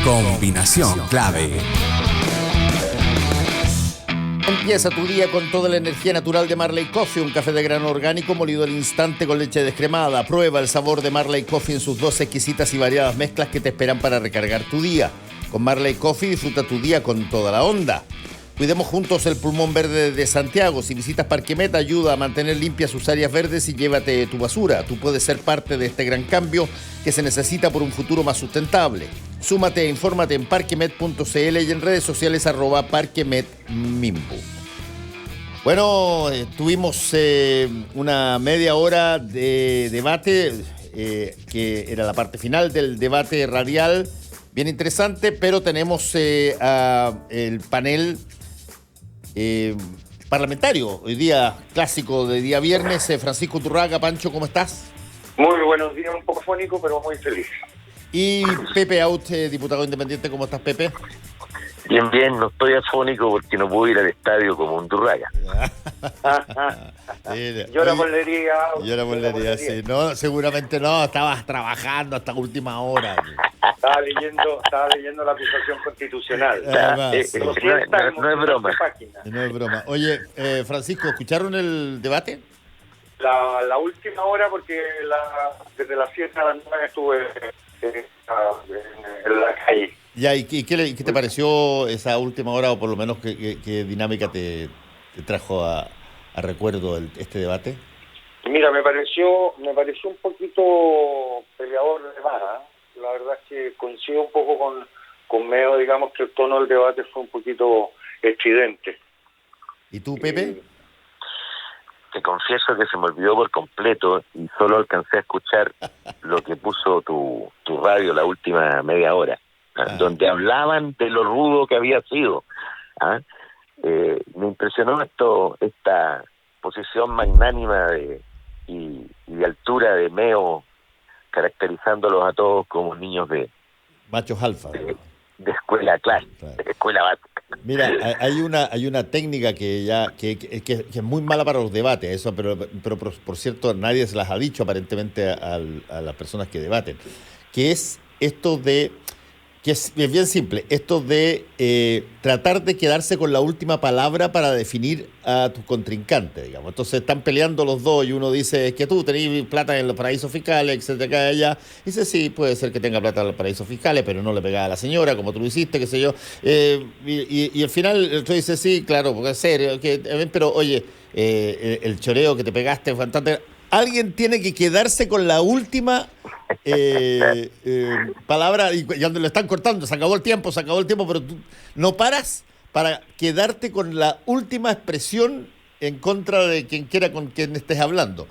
Combinación clave. Empieza tu día con toda la energía natural de Marley Coffee, un café de grano orgánico molido al instante con leche descremada. Prueba el sabor de Marley Coffee en sus 2 exquisitas y variadas mezclas que te esperan para recargar tu día. Con Marley Coffee disfruta tu día con toda la onda. Cuidemos juntos el pulmón verde de Santiago. Si visitas Parque Met, ayuda a mantener limpias sus áreas verdes y llévate tu basura. Tú puedes ser parte de este gran cambio que se necesita por un futuro más sustentable. Súmate e infórmate en parquemet.cl y en redes sociales @parquemetmimbu. Bueno, tuvimos una media hora de debate, que era la parte final del debate radial, bien interesante, pero tenemos el panel parlamentario, hoy día clásico de día viernes. Francisco Turraga. Pancho, ¿cómo estás? Muy buenos días, un poco fónico, pero muy feliz. Y Pepe Out, diputado independiente. ¿Cómo estás, Pepe? Bien, no estoy afónico porque no puedo ir al estadio como un Turraga. Llora bolería. Llora bolería, sí. No, seguramente no, estabas trabajando hasta última hora. Estaba leyendo la acusación constitucional. No es broma. No es broma. Oye, Francisco, ¿escucharon el debate? La última hora, porque desde las 7 a las 9 estuve en la calle. Ya, ¿y qué te pareció esa última hora, o por lo menos qué dinámica te trajo a recuerdo este debate? Mira, me pareció un poquito peleador de más, ¿eh? La verdad es que coincido un poco con Meo, digamos que el tono del debate fue un poquito estridente. ¿Y tú, Pepe? Te confieso que se me olvidó por completo y solo alcancé a escuchar lo que puso tu radio la última media hora, donde hablaban de lo rudo que había sido. Me impresionó esta posición magnánima y de altura de Meo, caracterizándolos a todos como niños de machos alfa, de escuela clase, claro. De escuela básica. Mira, hay una técnica que es muy mala para los debates, eso, pero por cierto nadie se las ha dicho aparentemente a las personas que debaten, que es esto de, que es bien simple, esto de tratar de quedarse con la última palabra para definir a tu contrincante, digamos. Entonces están peleando los dos y uno dice, es que tú tenés plata en los paraísos fiscales, etcétera, allá. Dice, sí, puede ser que tenga plata en los paraísos fiscales, pero no le pegaba a la señora, como tú lo hiciste, qué sé yo. Y al final el otro dice, sí, claro, porque es serio, pero oye, el choreo que te pegaste fue fantástico. Alguien tiene que quedarse con la última palabra, y donde lo están cortando, se acabó el tiempo, pero tú no paras para quedarte con la última expresión en contra de quien quiera con quien estés hablando.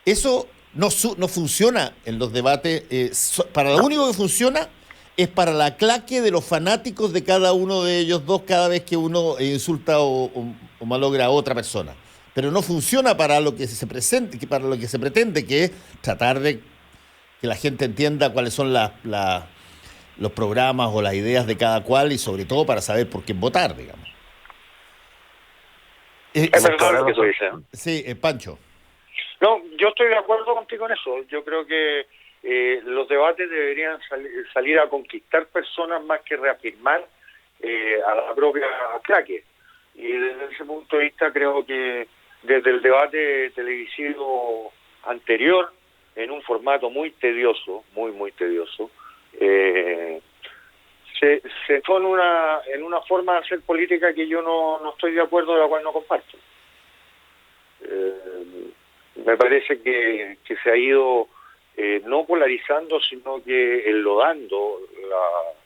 Eso no funciona en los debates. Para lo único que funciona es para la claque de los fanáticos de cada uno de ellos dos cada vez que uno insulta o malogra a otra persona. Pero no funciona para lo que se presente, para lo que se pretende, que es tratar de que la gente entienda cuáles son los programas o las ideas de cada cual, y sobre todo para saber por quién votar, digamos. Es verdad lo que tú dices. Sí, Pancho. No, yo estoy de acuerdo contigo en eso. Yo creo que los debates deberían salir a conquistar personas más que reafirmar a la propia claque. Y desde ese punto de vista creo que desde el debate televisivo anterior, en un formato muy tedioso, muy tedioso, se fue en una forma de hacer política que yo no estoy de acuerdo, de la cual no comparto. Me parece que se ha ido no polarizando, sino que enlodando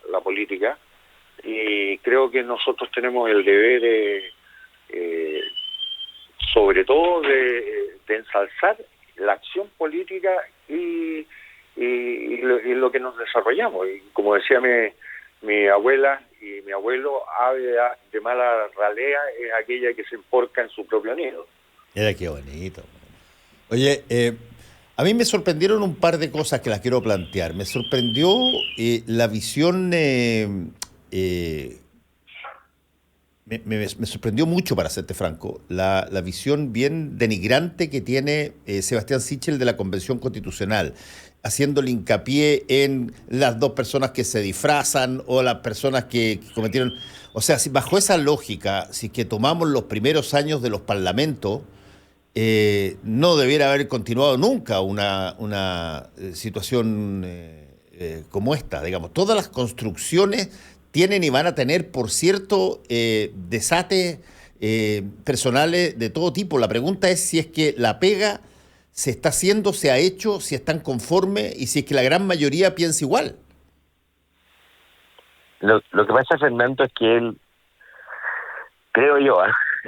la política, y creo que nosotros tenemos el deber sobre todo de ensalzar la acción política y lo que nos desarrollamos. Y como decía mi abuela y mi abuelo, ave de mala ralea es aquella que se emporca en su propio nido. Era qué bonito. Oye, a mí me sorprendieron un par de cosas que las quiero plantear. Me sorprendió la visión Me sorprendió mucho, para serte franco, la visión bien denigrante que tiene Sebastián Sichel de la Convención Constitucional, haciéndole hincapié en las dos personas que se disfrazan o las personas que cometieron... O sea, si bajo esa lógica, si es que tomamos los primeros años de los parlamentos, no debiera haber continuado nunca una situación como esta. Digamos, todas las construcciones tienen y van a tener, por cierto, desates personales de todo tipo. La pregunta es si es que la pega se está haciendo, se ha hecho, si están conformes y si es que la gran mayoría piensa igual. Lo que pasa, Fernando, es que él, creo yo,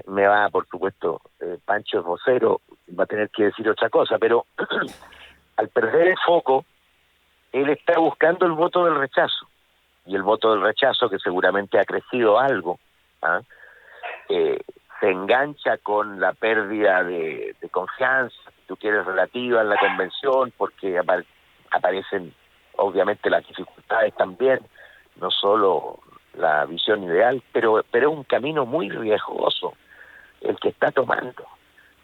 me va, por supuesto, Pancho es vocero, va a tener que decir otra cosa, pero al perder el foco, él está buscando el voto del rechazo. Y el voto del rechazo, que seguramente ha crecido algo, ¿ah? Se engancha con la pérdida de confianza, si tú quieres, relativa en la convención, porque aparecen obviamente las dificultades también, no solo la visión ideal, pero es un camino muy riesgoso el que está tomando.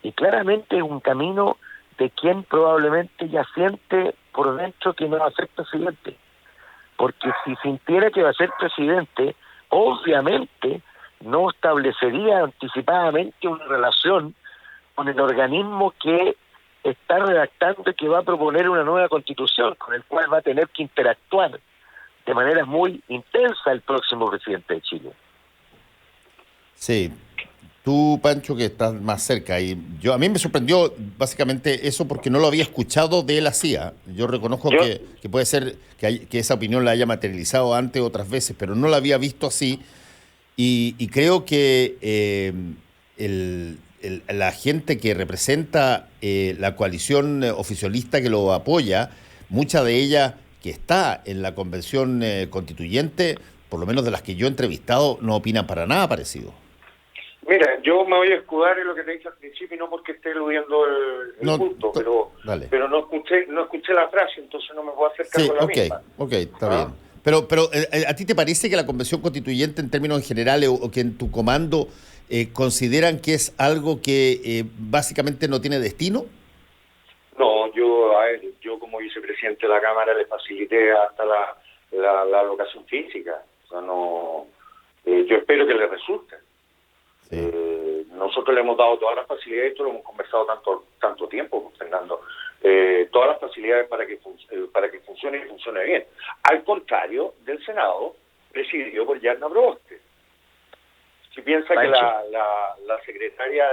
Y claramente es un camino de quien probablemente ya siente por dentro que no va a ser presidente. Porque si sintiera que va a ser presidente, obviamente no establecería anticipadamente una relación con el organismo que está redactando y que va a proponer una nueva constitución, con el cual va a tener que interactuar de manera muy intensa el próximo presidente de Chile. Sí. Tú, Pancho, que estás más cerca, y a mí me sorprendió básicamente eso porque no lo había escuchado de la CIA. Yo reconozco que puede ser que esa opinión la haya materializado antes otras veces, pero no la había visto así. Y creo que la gente que representa la coalición oficialista que lo apoya, mucha de ella que está en la convención constituyente, por lo menos de las que yo he entrevistado, no opinan para nada parecido. Mira, yo me voy a escudar en lo que te dije al principio y no porque esté eludiendo el punto, pero no escuché la frase, entonces no me puedo acercar con la misma. Ok, está bien. Pero ¿a ti te parece que la Convención Constituyente en términos generales o que en tu comando consideran que es algo que básicamente no tiene destino? No, yo como vicepresidente de la Cámara le facilité hasta la locación física. O sea, no, yo espero que le resulte. Sí. Nosotros le hemos dado todas las facilidades, esto lo hemos conversado tanto tiempo, Fernando, todas las facilidades para que funcione y funcione bien. Al contrario del Senado, presidido por Yarna Proboste. Si piensa que la secretaria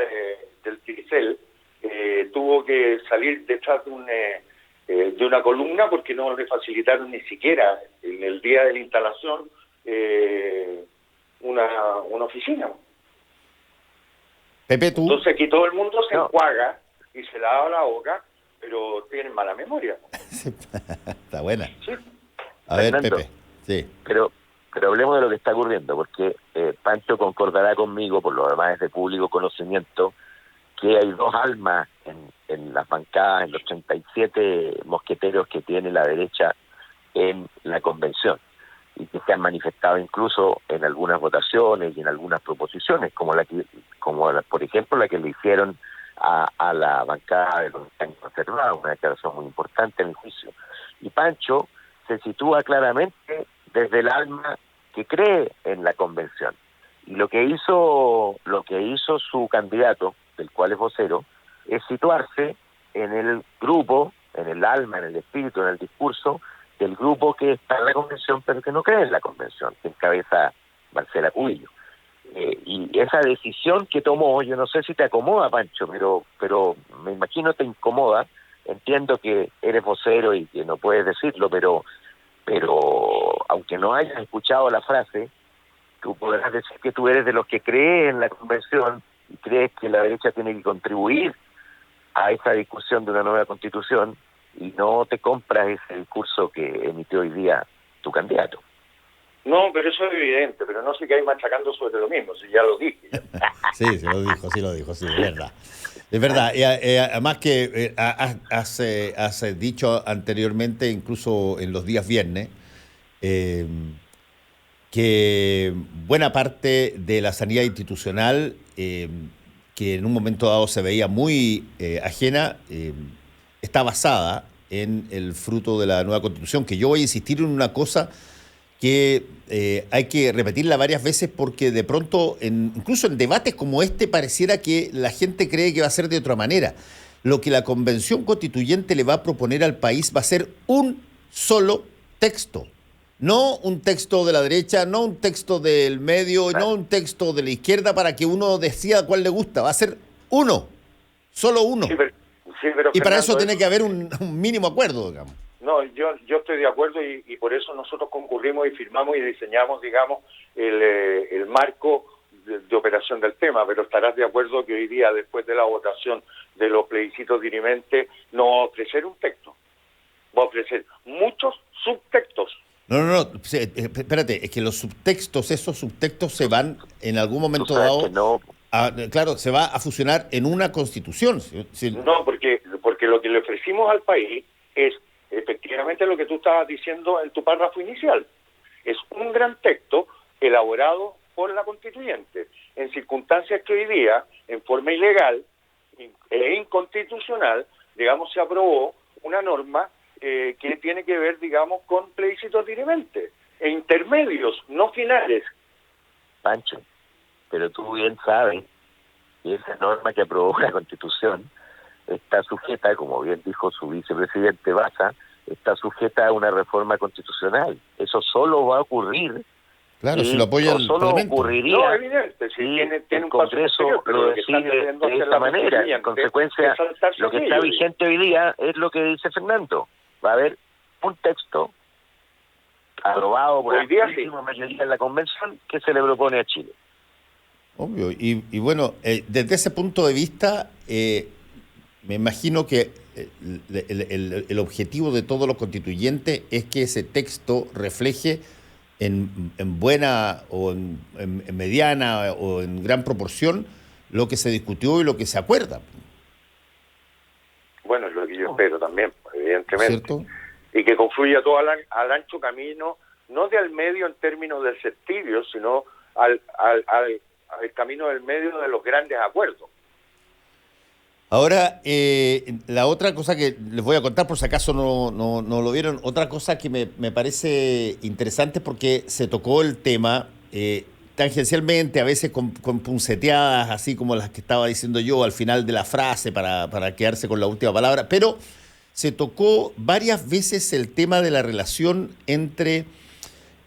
del TICEL tuvo que salir detrás de una columna porque no le facilitaron ni siquiera en el día de la instalación una oficina. Pepe, ¿tú? Entonces aquí todo el mundo se enjuaga y se lava la boca, pero tienen mala memoria. Está buena. Sí. A ver, Fernando, Pepe. Sí. Pero hablemos de lo que está ocurriendo, porque Pancho concordará conmigo, por lo demás es de público conocimiento, que hay dos almas en las bancadas, en los 37 mosqueteros que tiene la derecha en la convención, y que se han manifestado incluso en algunas votaciones y en algunas proposiciones, por ejemplo la que le hicieron a la bancada de los años conservados, una declaración muy importante en el juicio. Y Pancho se sitúa claramente desde el alma que cree en la convención. Y lo que hizo su candidato, del cual es vocero, es situarse en el grupo, en el alma, en el espíritu, en el discurso del grupo que está en la convención pero que no cree en la convención, que encabeza Marcela Cubillo. Y esa decisión que tomó, yo no sé si te acomoda, Pancho, pero me imagino te incomoda. Entiendo que eres vocero y que no puedes decirlo, pero aunque no hayas escuchado la frase, tú podrás decir que tú eres de los que cree en la convención y crees que la derecha tiene que contribuir a esa discusión de una nueva constitución y no te compras ese discurso que emitió hoy día tu candidato. No, pero eso es evidente, pero no sé qué hay machacando sobre lo mismo, si ya lo dije. Sí, sí lo dijo, es verdad. Es verdad, además que has dicho anteriormente, incluso en los días viernes, que buena parte de la sanidad institucional, que en un momento dado se veía muy ajena, está basada en el fruto de la nueva Constitución, que yo voy a insistir en una cosa que hay que repetirla varias veces porque de pronto, incluso en debates como este, pareciera que la gente cree que va a ser de otra manera. Lo que la Convención Constituyente le va a proponer al país va a ser un solo texto. No un texto de la derecha, no un texto del medio, no un texto de la izquierda para que uno decida cuál le gusta. Va a ser uno, solo uno. Sí, pero y para Fernando, eso tiene que haber un mínimo acuerdo, digamos. No, yo estoy de acuerdo y por eso nosotros concurrimos y firmamos y diseñamos, digamos, el marco de operación del tema, pero estarás de acuerdo que hoy día, después de la votación de los plebiscitos dirimentes, no va a ofrecer un texto, va a ofrecer muchos subtextos. No, espérate, es que esos subtextos se van en algún momento dado, no. Claro, se va a fusionar en una constitución. No, porque lo que le ofrecimos al país es efectivamente lo que tú estabas diciendo en tu párrafo inicial. Es un gran texto elaborado por la constituyente, en circunstancias que hoy día, en forma ilegal e inconstitucional, digamos, se aprobó una norma que tiene que ver, digamos, con plebiscitos dirimentes, e intermedios, no finales. Pancho, pero tú bien sabes que esa norma que aprobó la Constitución está sujeta, como bien dijo su vicepresidente Baza, está sujeta a una reforma constitucional. Eso solo va a ocurrir. Claro, si lo apoya el solo Parlamento. ocurriría. No, evidente, si tiene el un paso Congreso posterior, pero lo lo que están decide queriendo de hacer esta la manera. En constituyente consecuencia, es saltarse lo que en está ello. vigente hoy día es lo que dice Fernando. Va a haber un texto aprobado por Hoy día amplísima mayoría en la Convención que se le propone a Chile. Obvio. Y bueno, desde ese punto de vista, me imagino que el objetivo de todos los constituyentes es que ese texto refleje en buena o en mediana o en gran proporción lo que se discutió y lo que se acuerda. Bueno, es lo que yo espero también, evidentemente. ¿Cierto? Y que confluya todo al ancho camino, no de al medio en términos del sentido, sino al camino del medio de los grandes acuerdos. Ahora, la otra cosa que les voy a contar, por si acaso no lo vieron, otra cosa que me parece interesante porque se tocó el tema tangencialmente, a veces con punceteadas, así como las que estaba diciendo yo al final de la frase para quedarse con la última palabra, pero se tocó varias veces el tema de la relación entre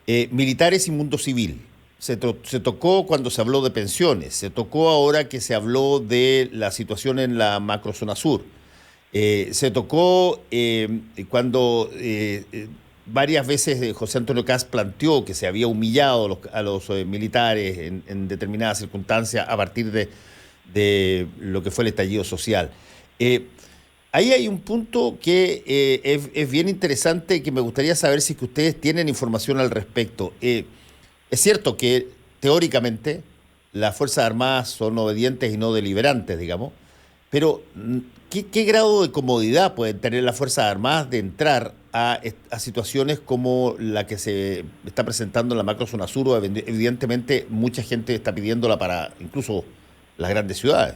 militares y mundo civil. Se tocó cuando se habló de pensiones, se tocó ahora que se habló de la situación en la macrozona sur, se tocó cuando varias veces José Antonio Kast planteó que se había humillado a los militares en determinadas circunstancias a partir de lo que fue el estallido social. Ahí hay un punto que es bien interesante y que me gustaría saber si es que ustedes tienen información al respecto. Es cierto que teóricamente las Fuerzas Armadas son obedientes y no deliberantes, digamos, pero ¿qué grado de comodidad pueden tener las Fuerzas Armadas de entrar a situaciones como la que se está presentando en la macrozona sur? Evidentemente mucha gente está pidiéndola para incluso las grandes ciudades.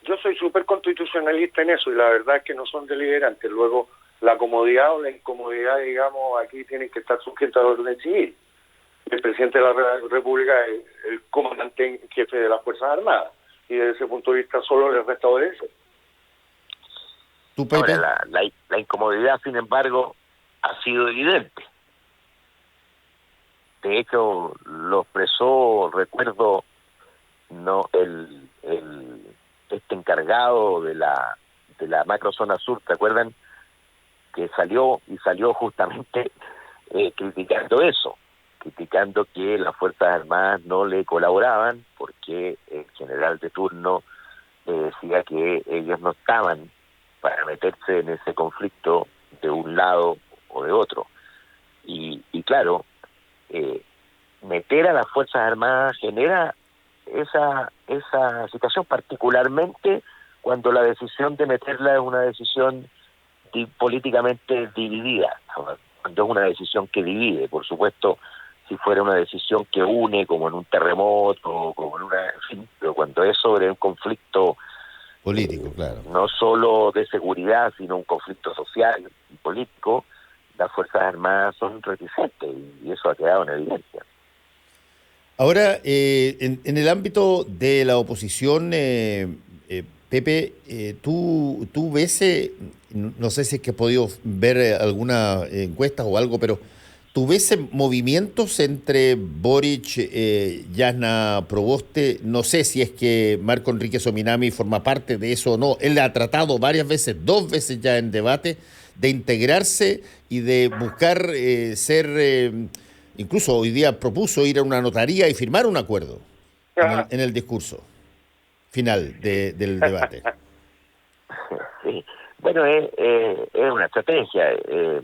Yo soy súper constitucionalista en eso y la verdad es que no son deliberantes. Luego, la comodidad o la incomodidad, digamos, aquí tienen que estar sujetos al orden civil. El presidente de la República es el comandante en jefe de las Fuerzas Armadas y desde ese punto de vista solo les resta obedecer. ¿Tú, Pepe? Ahora, la incomodidad, sin embargo, ha sido evidente. De hecho, lo expresó, recuerdo, no este encargado de la macrozona sur, ¿te acuerdan? Que salió justamente criticando eso, criticando que las Fuerzas Armadas no le colaboraban porque el general de turno decía que ellos no estaban para meterse en ese conflicto de un lado o de otro. Y claro, meter a las Fuerzas Armadas genera esa situación, particularmente cuando la decisión de meterla es una decisión políticamente dividida. cuando es una decisión que divide. Por supuesto, si fuera una decisión que une, como en un terremoto, como en una... En fin, pero cuando es sobre un conflicto político, claro. No solo de seguridad, sino un conflicto social y político, las Fuerzas Armadas son reticentes y eso ha quedado en evidencia. Ahora, en el ámbito de la oposición, Pepe, tú ves, no sé si es que has podido ver alguna encuesta o algo, pero ¿tú ves movimientos entre Boric, Jasna Proboste? No sé si es que Marco Enrique Sominami forma parte de eso o no. Él ha tratado varias veces, 2 veces ya en debate, de integrarse y de buscar incluso hoy día propuso ir a una notaría y firmar un acuerdo en el discurso final del debate. Sí, bueno, es una estrategia.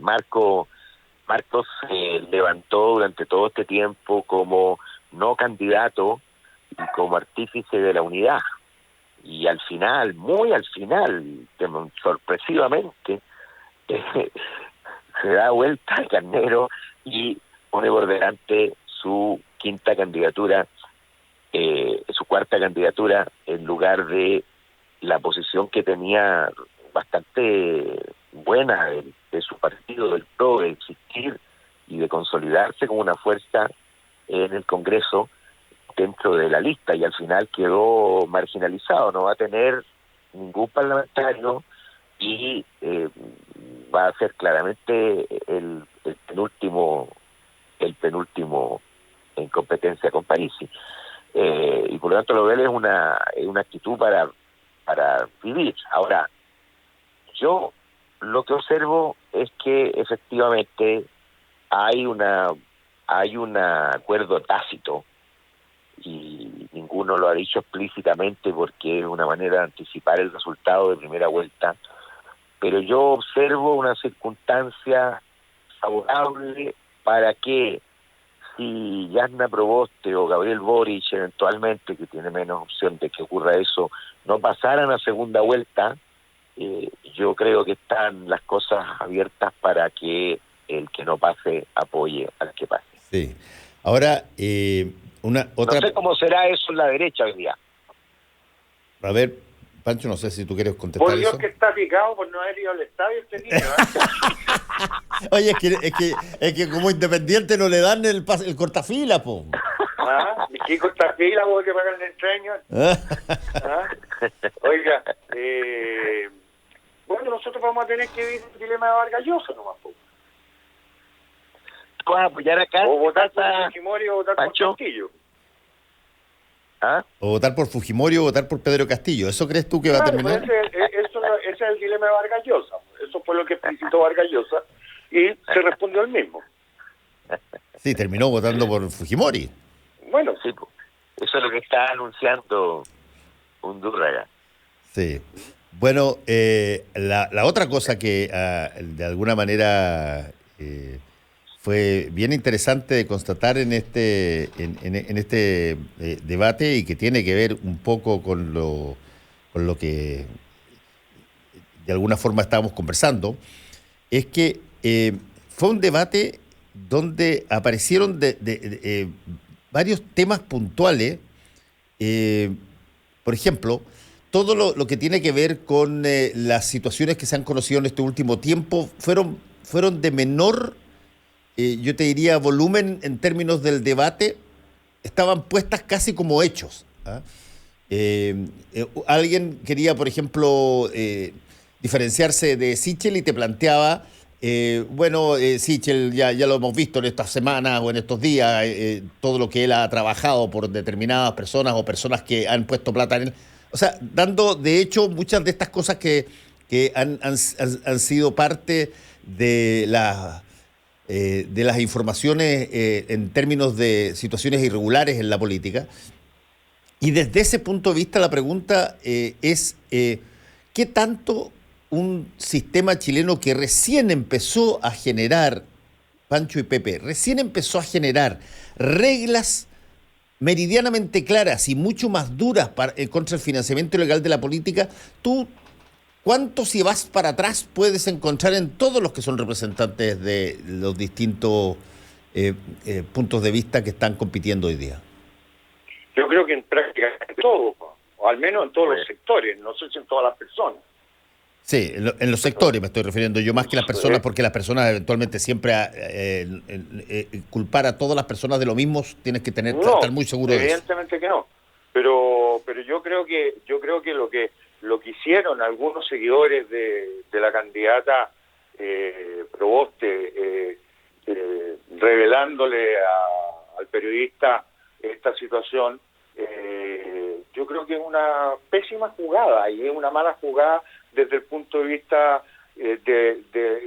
Marcos se levantó durante todo este tiempo como no candidato y como artífice de la unidad. Y al final, muy al final, sorpresivamente, se da vuelta al carnero y pone por delante su quinta candidatura, su cuarta candidatura, en lugar de la posición que tenía bastante buena de su partido, del PRO, de existir y de consolidarse como una fuerza en el Congreso dentro de la lista, y al final quedó marginalizado, no va a tener ningún parlamentario y va a ser claramente el penúltimo en competencia con Parisi. Y por lo tanto lo de él es una actitud para vivir. Ahora, yo lo que observo es que efectivamente hay un acuerdo tácito, y ninguno lo ha dicho explícitamente porque es una manera de anticipar el resultado de primera vuelta, pero yo observo una circunstancia favorable para que, si Jasna Proboste o Gabriel Boric eventualmente, que tiene menos opción de que ocurra eso, no pasaran a segunda vuelta, yo creo que están las cosas abiertas para que el que no pase apoye al que pase. Sí. Ahora, otra... No sé cómo será eso en la derecha hoy día. A ver, Pancho, no sé si tú quieres contestar por Dios eso. Que está picado por no haber ido al estadio este niño, ¿eh? Oye, es que como independiente no le dan el cortafila, po. ¿Ah? ¿Y qué cortafila vos que pagan el entreño? ¿Ah? Oiga, bueno, nosotros vamos a tener que vivir el dilema de Vargas Llosa nomás, po. ¿Vas a apoyar acá? O votar por Fujimori o votar Pancho por Castillo. ¿Ah? O votar por Fujimori o votar por Pedro Castillo. ¿Eso crees tú que va a terminar? Ese es el dilema de Vargas Llosa. Eso fue lo que explicitó Vargas Llosa y se respondió el mismo. Sí, terminó votando por Fujimori. Bueno, sí, eso es lo que está anunciando Undurraga. Sí. Bueno, la otra cosa que de alguna manera fue bien interesante de constatar en este debate, y que tiene que ver un poco con lo que de alguna forma estábamos conversando, es que fue un debate donde aparecieron varios temas puntuales. Por ejemplo, todo lo que tiene que ver con las situaciones que se han conocido en este último tiempo fueron de menor, yo te diría, volumen en términos del debate. Estaban puestas casi como hechos, ¿ah? Alguien quería, por ejemplo, diferenciarse de Sichel y te planteaba, Sichel ya lo hemos visto en estas semanas o en estos días, todo lo que él ha trabajado por determinadas personas o personas que han puesto plata en él. O sea, dando de hecho muchas de estas cosas que han sido parte de las informaciones en términos de situaciones irregulares en la política. Y desde ese punto de vista la pregunta es, ¿qué tanto un sistema chileno que recién empezó a generar, Pancho y Pepe, recién empezó a generar reglas meridianamente claras y mucho más duras contra el financiamiento ilegal de la política, tú ¿Cuánto, si vas para atrás, puedes encontrar en todos los que son representantes de los distintos puntos de vista que están compitiendo hoy día? Yo creo que en prácticamente todo, o al menos en todos los sectores, no sé si en todas las personas. Sí, en los sectores me estoy refiriendo yo, más que las personas, porque las personas eventualmente siempre culpar a todas las personas de lo mismo, tienes que estar muy seguro de eso. Evidentemente que no, pero yo creo que lo que hicieron algunos seguidores de la candidata Proboste, revelándole al periodista esta situación, yo creo que es una pésima jugada y es una mala jugada desde el punto de vista de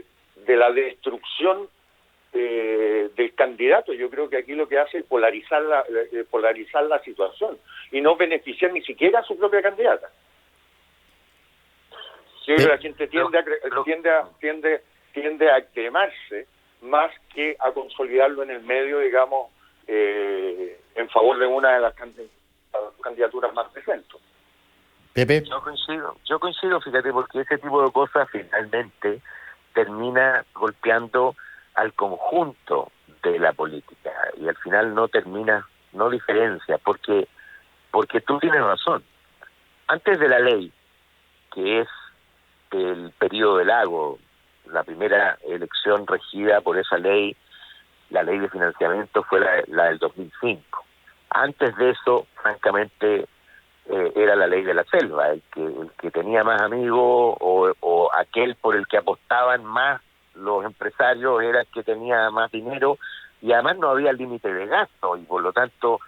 la destrucción del candidato. Yo creo que aquí lo que hace es polarizar la situación y no beneficiar ni siquiera a su propia candidata. Yo creo que la gente tiende a quemarse más que a consolidarlo en el medio, digamos, en favor de una de las candidaturas más presentes. Pepe. Yo coincido, fíjate, porque ese tipo de cosas finalmente termina golpeando al conjunto de la política y al final no diferencia, porque tú tienes razón. Antes de la ley, que es el periodo del lago, la primera elección regida por esa ley, la ley de financiamiento fue la del 2005. Antes de eso, francamente, era la ley de la selva, el que tenía más amigos o aquel por el que apostaban más los empresarios era el que tenía más dinero, y además no había límite de gasto, y por lo tanto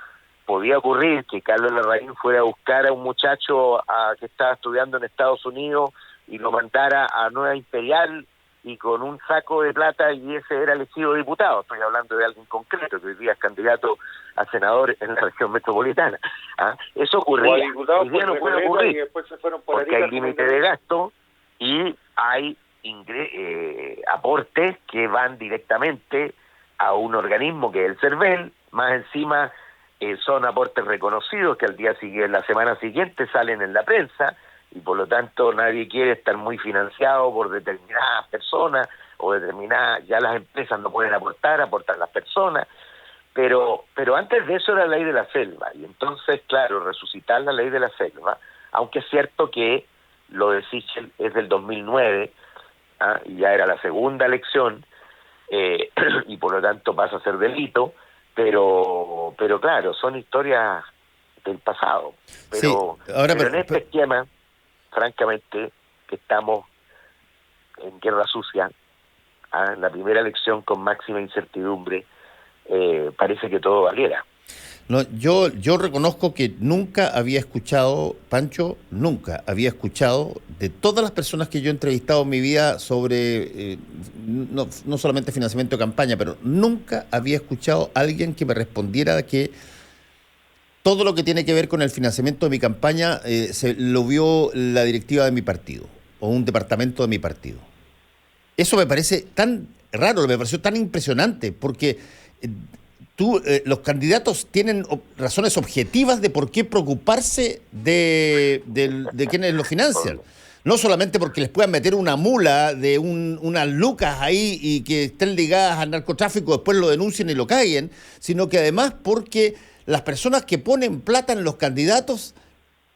podía ocurrir que Carlos Larraín fuera a buscar a un muchacho que estaba estudiando en Estados Unidos y lo mandara a Nueva Imperial y con un saco de plata, y ese era elegido diputado. Estoy hablando de alguien concreto que hoy día es candidato a senador en la región metropolitana. Eso ocurría. Hoy día no puede ocurrir porque hay límite de gasto y hay aportes que van directamente a un organismo que es el CERVEL, más encima son aportes reconocidos que al día siguiente, la semana siguiente salen en la prensa, y por lo tanto nadie quiere estar muy financiado por determinadas personas o ya las empresas no pueden aportan las personas, pero antes de eso era la ley de la selva, y entonces, claro, resucitar la ley de la selva, aunque es cierto que lo de Sichel es del 2009, y ya era la segunda elección, y por lo tanto pasa a ser delito, pero claro, son historias del pasado. Pero, sí, ahora, pero en este esquema, francamente, que estamos en guerra sucia, la primera elección con máxima incertidumbre, parece que todo valiera. No, yo reconozco que nunca había escuchado, Pancho, de todas las personas que yo he entrevistado en mi vida sobre, no solamente financiamiento de campaña, pero nunca había escuchado a alguien que me respondiera que todo lo que tiene que ver con el financiamiento de mi campaña se lo vio la directiva de mi partido o un departamento de mi partido. Eso me parece tan raro, me pareció tan impresionante, porque los candidatos tienen razones objetivas de por qué preocuparse de quienes lo financian. No solamente porque les puedan meter una mula de unas lucas ahí y que estén ligadas al narcotráfico, después lo denuncien y lo caguen, sino que además porque las personas que ponen plata en los candidatos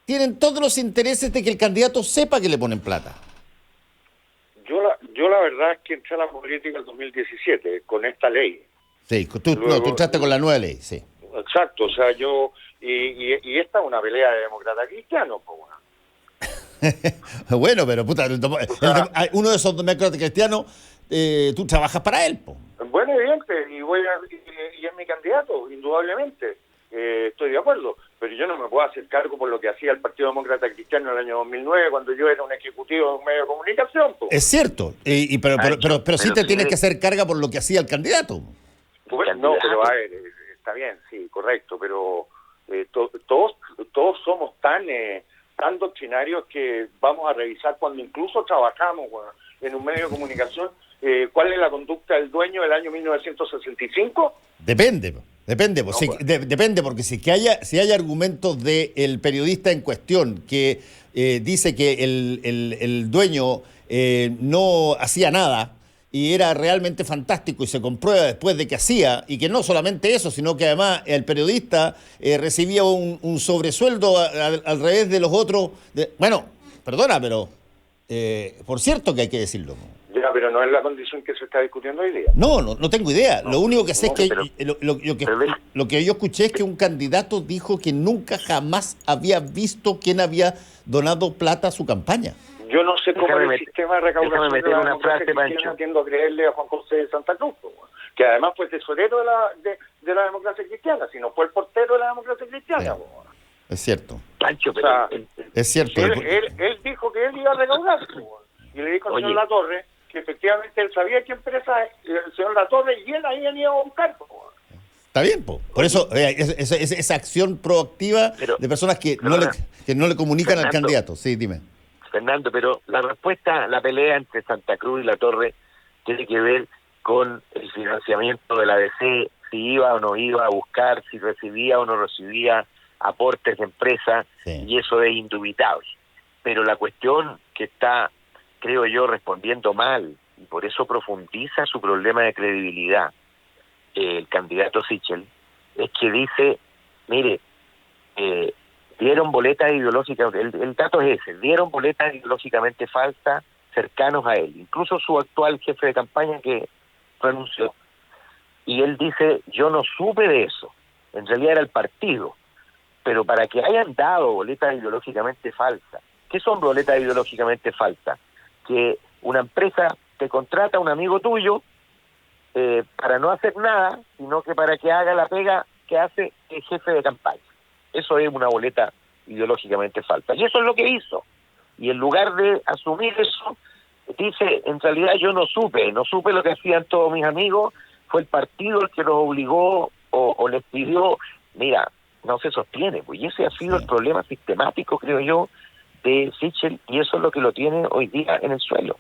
tienen todos los intereses de que el candidato sepa que le ponen plata. Yo la verdad es que entré a la política en 2017 con esta ley. Sí, tú entraste con la nueva ley, sí. Exacto, o sea, y esta es una pelea de demócrata cristiano, pues bueno. Bueno, pero puta, uno de esos demócratas cristianos, tú trabajas para él, po. Bueno, evidente, y es mi candidato, indudablemente, estoy de acuerdo, pero yo no me puedo hacer cargo por lo que hacía el Partido Demócrata Cristiano en el año 2009, cuando yo era un ejecutivo de un medio de comunicación, po. Es cierto, pero sí te tienes que hacer carga por lo que hacía el candidato. Bueno, no, pero a ver, está bien, sí, correcto, pero todos somos tan doctrinarios que vamos a revisar cuando incluso trabajamos en un medio de comunicación, cuál es la conducta del dueño del año 1965. Depende, Depende, pues, No, depende, porque si hay argumentos del periodista en cuestión que dice que el dueño no hacía nada y era realmente fantástico y se comprueba después de que hacía, y que no solamente eso, sino que además el periodista recibía un sobresueldo al revés de los otros. Bueno, perdona, pero por cierto que hay que decirlo. Ya, pero no es la condición que se está discutiendo hoy día. No tengo idea. Lo único que sé es que pero- lo que yo escuché es que un candidato dijo que nunca jamás había visto quién había donado plata a su campaña. Yo no sé cómo Déjame el sistema de recaudación déjame meter de la una democracia frase, cristiana Pancho. tiendo a creerle a Juan José de Santa Cruz, po, weón, que además fue tesorero de la democracia cristiana, sino fue el portero de la democracia cristiana. Sí. Po, weón. Es cierto. Pancho, O sea, Es cierto. él dijo que él iba a recaudar, po, weón. Y le dijo al Oye. señor Latorre que efectivamente él sabía qué empresa es el señor Latorre, y él ahí iba a buscar, po, weón. Está bien, po. Por eso esa acción proactiva Pero- de personas que pero no le comunican al Fernando. candidato. Sí, dime. Fernando, pero la respuesta, la pelea entre Santa Cruz y La Torre tiene que ver con el financiamiento de la ADC, si iba o no iba a buscar, si recibía o no recibía aportes de empresa, Sí. y eso es indubitable. Pero la cuestión que está, creo yo, respondiendo mal, y por eso profundiza su problema de credibilidad, el candidato Sichel, es que dice, mire, dieron boletas ideológicas, el dato es ese, dieron boletas ideológicamente falsas cercanos a él, incluso su actual jefe de campaña que renunció. Y él dice, yo no supe de eso, en realidad era el partido, pero para que hayan dado boletas ideológicamente falsas, ¿qué son boletas ideológicamente falsas? Que una empresa te contrata a un amigo tuyo para no hacer nada, sino que para que haga la pega que hace el jefe de campaña. Eso es una boleta ideológicamente falsa. Y eso es lo que hizo. Y en lugar de asumir eso, dice, en realidad yo no supe lo que hacían todos mis amigos, fue el partido el que los obligó o les pidió. Mira, no se sostiene, pues, y ese ha sido el problema sistemático, creo yo, de Sichel, y eso es lo que lo tiene hoy día en el suelo.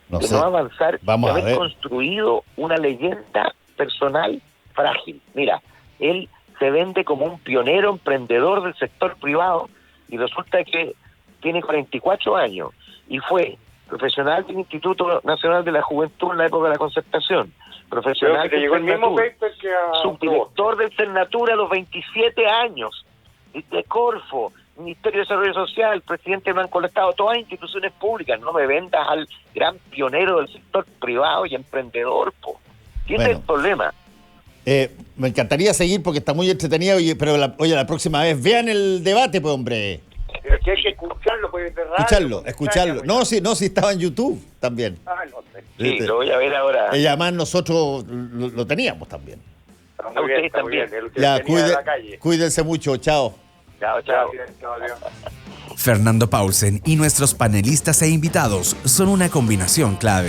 No de sé. no avanzar, Vamos de a haber ver. construido una leyenda personal frágil. Mira, él se vende como un pionero emprendedor del sector privado y resulta que tiene 44 años y fue profesional del Instituto Nacional de la Juventud en la época de la Concertación, Creo profesional que te del llegó el mismo Cernatur, paper que a subdirector del Cernatur a los 27 años, de Corfo, Ministerio de Desarrollo Social, presidente del Banco del Estado, todas instituciones públicas. No me vendas al gran pionero del sector privado y emprendedor, po. Ese es el problema. Me encantaría seguir porque está muy entretenido, pero la próxima vez vean el debate, pues, hombre. Pero que hay que escucharlo, pues, de radio, Escucharlo. pues. No, sí estaba en YouTube también. Ah, no sé. Sí, lo voy a ver ahora. Y además nosotros lo teníamos también. Está A muy bien, ustedes está muy también. bien. El que Ya, venía de la calle. cuídense mucho, chao. Chao, chao. Gracias, chao, adiós. Fernando Paulsen y nuestros panelistas e invitados son una combinación clave.